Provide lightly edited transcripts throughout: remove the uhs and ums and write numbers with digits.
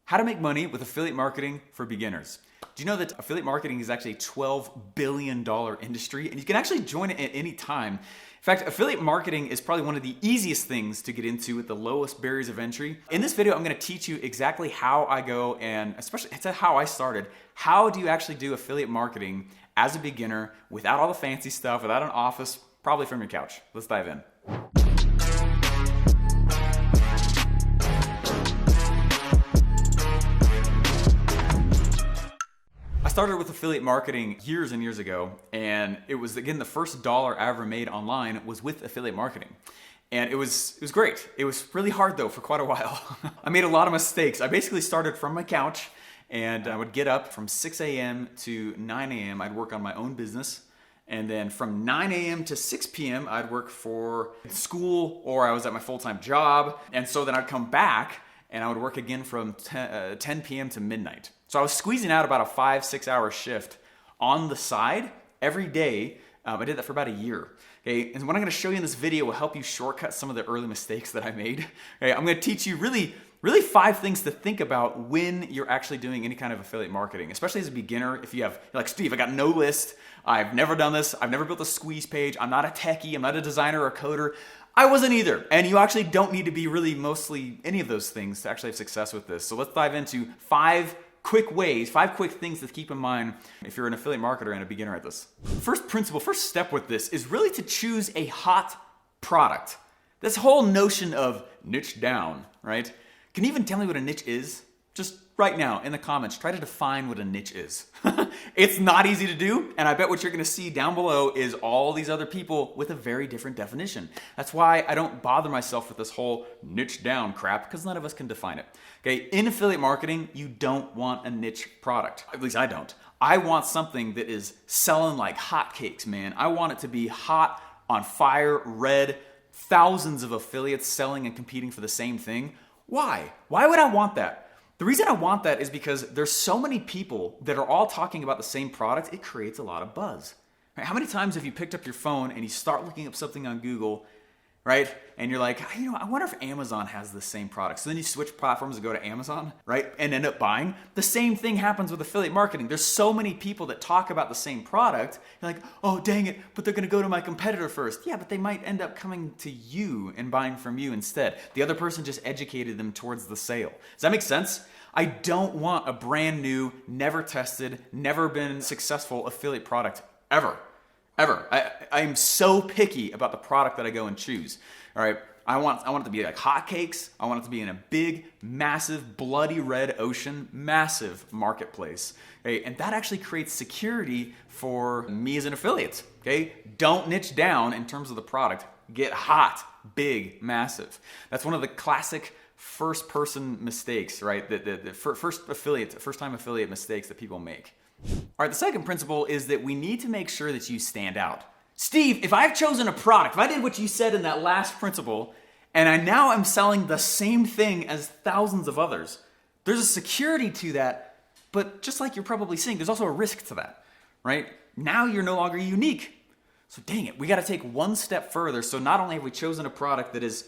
How to make money with affiliate marketing for beginners. Do you know that affiliate marketing is actually a $12 billion industry, and you can actually join it at any time? In fact, affiliate marketing is probably one of the easiest things to get into with the lowest barriers of entry. In this video, I'm gonna teach you exactly how I go, and especially it's how I started. How do you actually do affiliate marketing as a beginner without all the fancy stuff, without an office, probably from your couch? Let's dive in. I started with affiliate marketing years and years ago, and it was, again, the first dollar I ever made online was with affiliate marketing. And it was great. It was really hard though for quite a while. I made a lot of mistakes. I basically started from my couch, and I would get up from 6 a.m. to 9 a.m. I'd work on my own business. And then from 9 a.m. to 6 p.m. I'd work for school, or I was at my full-time job. And so then I'd come back and I would work again from 10 p.m. to midnight. So I was squeezing out about a 5-6 hour shift on the side every day. I did that for about a year. Okay, and what I'm gonna show you in this video will help you shortcut some of the early mistakes that I made. Okay, I'm gonna teach you really 5 things to think about when you're actually doing any kind of affiliate marketing, especially as a beginner. If you're like, Steve, I got no list, I've never done this, I've never built a squeeze page, I'm not a techie, I'm not a designer or a coder. I wasn't either. And you actually don't need to be really mostly any of those things to actually have success with this. So let's dive into 5 quick things to keep in mind if you're an affiliate marketer and a beginner at this. First step with this is really to choose a hot product. This whole notion of niche down, right? Can you even tell me what a niche is? Just right now in the comments, try to define what a niche is. It's not easy to do, and I bet what you're gonna see down below is all these other people with a very different definition. That's why I don't bother myself with this whole niche down crap, because none of us can define it. Okay, in affiliate marketing, you don't want a niche product. At least I don't. I want something that is selling like hotcakes, man. I want it to be hot, on fire, red, thousands of affiliates selling and competing for the same thing. Why? Why would I want that? The reason I want that is because there's so many people that are all talking about the same product, it creates a lot of buzz. Right? How many times have you picked up your phone and you start looking up something on Google, right? And you're like, I wonder if Amazon has the same product. So then you switch platforms and go to Amazon, right? And end up buying. The same thing happens with affiliate marketing. There's so many people that talk about the same product. You're like, oh, dang it, but they're gonna go to my competitor first. Yeah, but they might end up coming to you and buying from you instead. The other person just educated them towards the sale. Does that make sense? I don't want a brand new, never tested, never been successful affiliate product ever. I am so picky about the product that I go and choose. All right, I want it to be like hotcakes. I want it to be in a big, massive, bloody red ocean, massive marketplace. Okay, and that actually creates security for me as an affiliate. Okay, don't niche down in terms of the product. Get hot, big, massive. That's one of the classic first-person mistakes, right? The first-time affiliate mistakes that people make. All right, the second principle is that we need to make sure that you stand out. Steve, if I've chosen a product, if I did what you said in that last principle, and I now am selling the same thing as thousands of others, there's a security to that, but just like you're probably seeing, there's also a risk to that, right? Now you're no longer unique. So dang it, we gotta take one step further. So not only have we chosen a product that has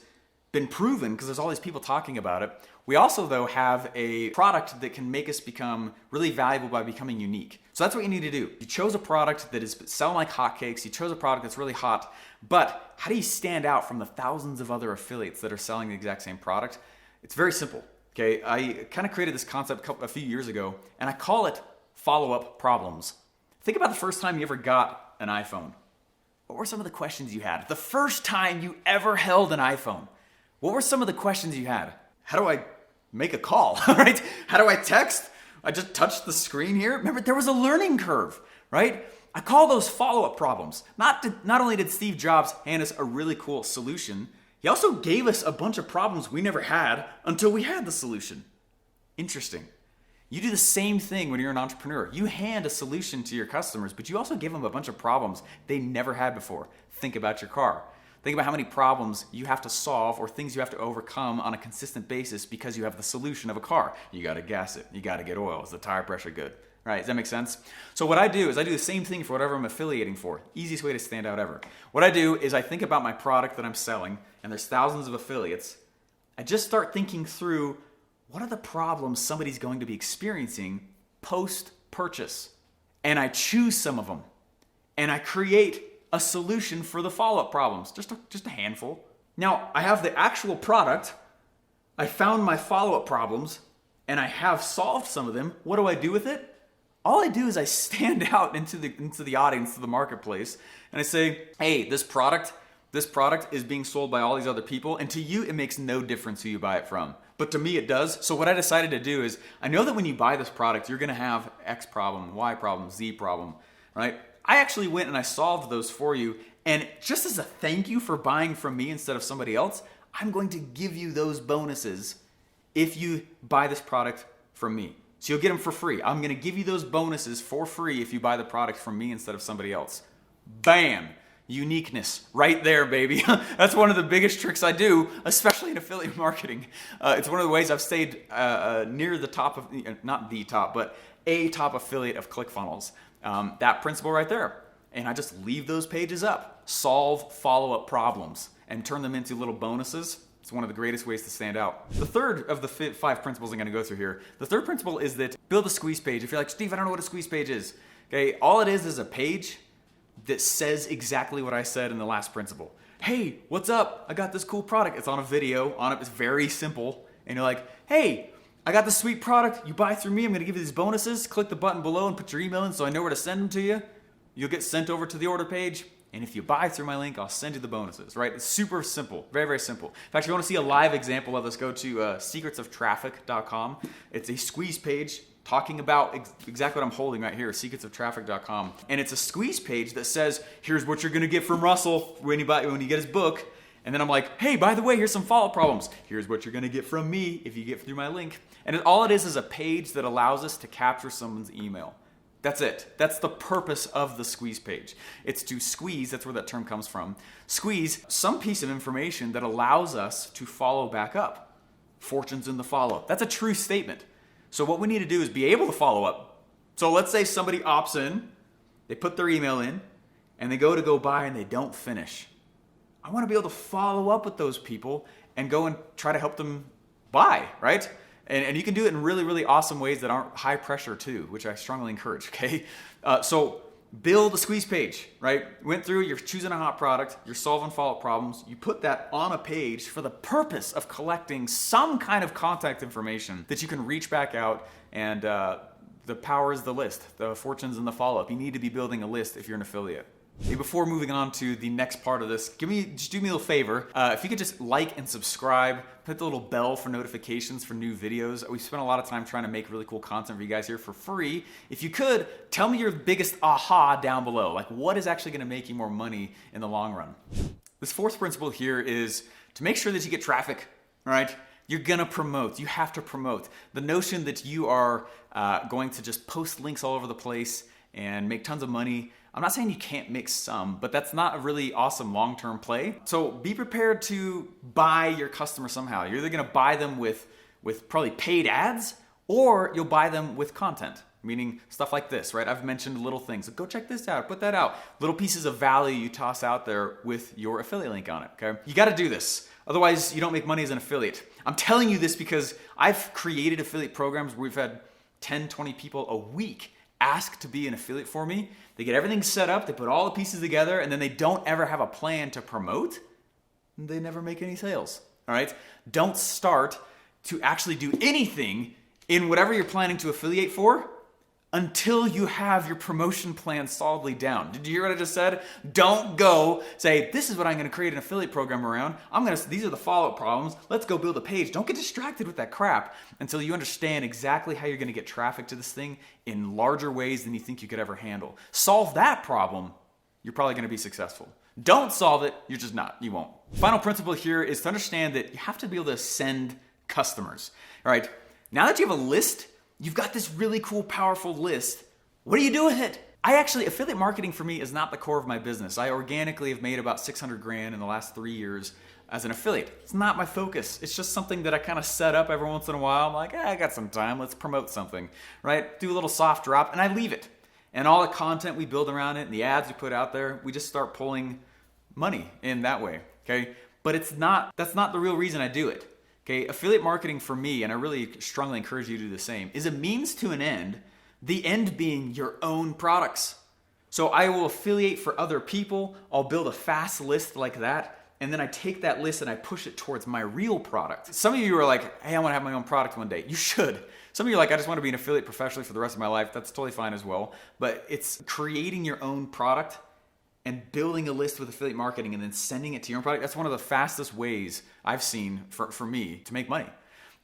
been proven, because there's all these people talking about it, we also, though, have a product that can make us become really valuable by becoming unique. So that's what you need to do. You chose a product that is selling like hotcakes. You chose a product that's really hot. But how do you stand out from the thousands of other affiliates that are selling the exact same product? It's very simple. Okay, I kind of created this concept a few years ago, and I call it follow-up problems. Think about the first time you ever got an iPhone. What were some of the questions you had? The first time you ever held an iPhone. What were some of the questions you had? How do I make a call, right? How do I text? I just touched the screen here. Remember, there was a learning curve, right? I call those follow-up problems. Not only did Steve Jobs hand us a really cool solution, he also gave us a bunch of problems we never had until we had the solution. Interesting. You do the same thing when you're an entrepreneur. You hand a solution to your customers, but you also give them a bunch of problems they never had before. Think about your car. Think about how many problems you have to solve or things you have to overcome on a consistent basis because you have the solution of a car. You got to gas it. You got to get oil. Is the tire pressure good? Right? Does that make sense? So what I do is I do the same thing for whatever I'm affiliating for. Easiest way to stand out ever. What I do is I think about my product that I'm selling, and there's thousands of affiliates. I just start thinking through what are the problems somebody's going to be experiencing post-purchase? And I choose some of them. And I create a solution for the follow-up problems, just a handful. Now, I have the actual product, I found my follow-up problems, and I have solved some of them. What do I do with it? All I do is I stand out into the audience, to the marketplace, and I say, hey, this product is being sold by all these other people, and to you, it makes no difference who you buy it from. But to me, it does. So what I decided to do is, I know that when you buy this product, you're gonna have X problem, Y problem, Z problem, right? I actually went and I solved those for you, and just as a thank you for buying from me instead of somebody else, I'm going to give you those bonuses if you buy this product from me. So you'll get them for free. I'm gonna give you those bonuses for free if you buy the product from me instead of somebody else. Bam! Uniqueness right there, baby. That's one of the biggest tricks I do, especially in affiliate marketing. It's one of the ways I've stayed near the top of, not the top, but a top affiliate of ClickFunnels. That principle right there. And I just leave those pages up, solve follow-up problems, and turn them into little bonuses. It's one of the greatest ways to stand out. The third of the 5 principles I'm gonna go through here, the third principle is that build a squeeze page. If you're like, Steve, I don't know what a squeeze page is. Okay, all it is a page that says exactly what I said in the last principle. Hey, what's up? I got this cool product. It's on a video, it's very simple. And you're like, hey, I got this sweet product. You buy through me, I'm gonna give you these bonuses. Click the button below and put your email in so I know where to send them to you. You'll get sent over to the order page. And if you buy through my link, I'll send you the bonuses, right? It's super simple, very, very simple. In fact, if you want to see a live example of this, go to secretsoftraffic.com. It's a squeeze page talking about exactly what I'm holding right here, secretsoftraffic.com. And it's a squeeze page that says, here's what you're gonna get from Russell when you get his book. And then I'm like, hey, by the way, here's some follow-up problems. Here's what you're gonna get from me if you get through my link. And all it is a page that allows us to capture someone's email. That's it. That's the purpose of the squeeze page. It's to squeeze, that's where that term comes from, squeeze some piece of information that allows us to follow back up. Fortune's in the follow. That's a true statement. So what we need to do is be able to follow up. So let's say somebody opts in, they put their email in, and they go buy and they don't finish. I want to be able to follow up with those people and go and try to help them buy, right? And you can do it in really, really awesome ways that aren't high pressure too, which I strongly encourage, okay? So build a squeeze page, right? Went through, you're choosing a hot product, you're solving follow-up problems, you put that on a page for the purpose of collecting some kind of contact information that you can reach back out, and the power is the list, the fortune's in the follow-up. You need to be building a list if you're an affiliate. Hey, before moving on to the next part of this, just do me a little favor. If you could just like and subscribe, hit the little bell for notifications for new videos. We spent a lot of time trying to make really cool content for you guys here for free. If you could, tell me your biggest aha down below. Like, what is actually gonna make you more money in the long run? This fourth principle here is to make sure that you get traffic, all right? You're gonna promote, you have to promote. The notion that you are going to just post links all over the place and make tons of money, I'm not saying you can't make some, but that's not a really awesome long-term play. So be prepared to buy your customer somehow. You're either gonna buy them with probably paid ads, or you'll buy them with content, meaning stuff like this, right? I've mentioned little things. So go check this out, put that out. Little pieces of value you toss out there with your affiliate link on it, okay? You gotta do this. Otherwise, you don't make money as an affiliate. I'm telling you this because I've created affiliate programs where we've had 10, 20 people a week ask to be an affiliate for me. They get everything set up, they put all the pieces together, and then they don't ever have a plan to promote. They never make any sales, all right? Don't start to actually do anything in whatever you're planning to affiliate for until you have your promotion plan solidly down. Did you hear what I just said? Don't go say, this is what I'm gonna create an affiliate program around. These are the follow-up problems. Let's go build a page. Don't get distracted with that crap until you understand exactly how you're gonna get traffic to this thing in larger ways than you think you could ever handle. Solve that problem, you're probably gonna be successful. Don't solve it, you're just not, you won't. Final principle here is to understand that you have to be able to send customers, all right? Now that you have a list, you've got this really cool, powerful list. What do you do with it? Affiliate marketing for me is not the core of my business. I organically have made about 600 grand in the last 3 years as an affiliate. It's not my focus. It's just something that I kind of set up every once in a while. I'm like, I got some time, let's promote something, right? Do a little soft drop, and I leave it. And all the content we build around it and the ads we put out there, we just start pulling money in that way, okay? But that's not the real reason I do it. Okay, affiliate marketing for me, and I really strongly encourage you to do the same, is a means to an end, the end being your own products. So I will affiliate for other people, I'll build a fast list like that, and then I take that list and I push it towards my real product. Some of you are like, hey, I want to have my own product one day. You should. Some of you are like, I just want to be an affiliate professionally for the rest of my life. That's totally fine as well. But it's creating your own product and building a list with affiliate marketing and then sending it to your own product. That's one of the fastest ways I've seen for me to make money.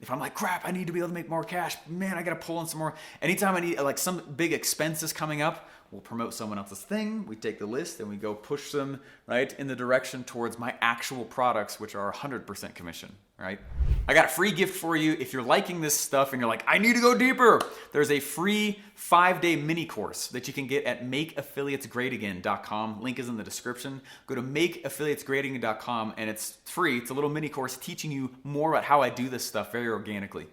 If I'm like, crap, I need to be able to make more cash, man, I got to pull in some more. Anytime I need like some big expenses coming up, we'll promote someone else's thing. We take the list and we go push them right in the direction towards my actual products, which are 100% commission, right? I got a free gift for you. If you're liking this stuff and you're like, I need to go deeper, there's a free 5-day mini course that you can get at makeaffiliatesgreatagain.com. Link is in the description. Go to makeaffiliatesgreatagain.com and it's free. It's a little mini course teaching you more about how I do this stuff very organically.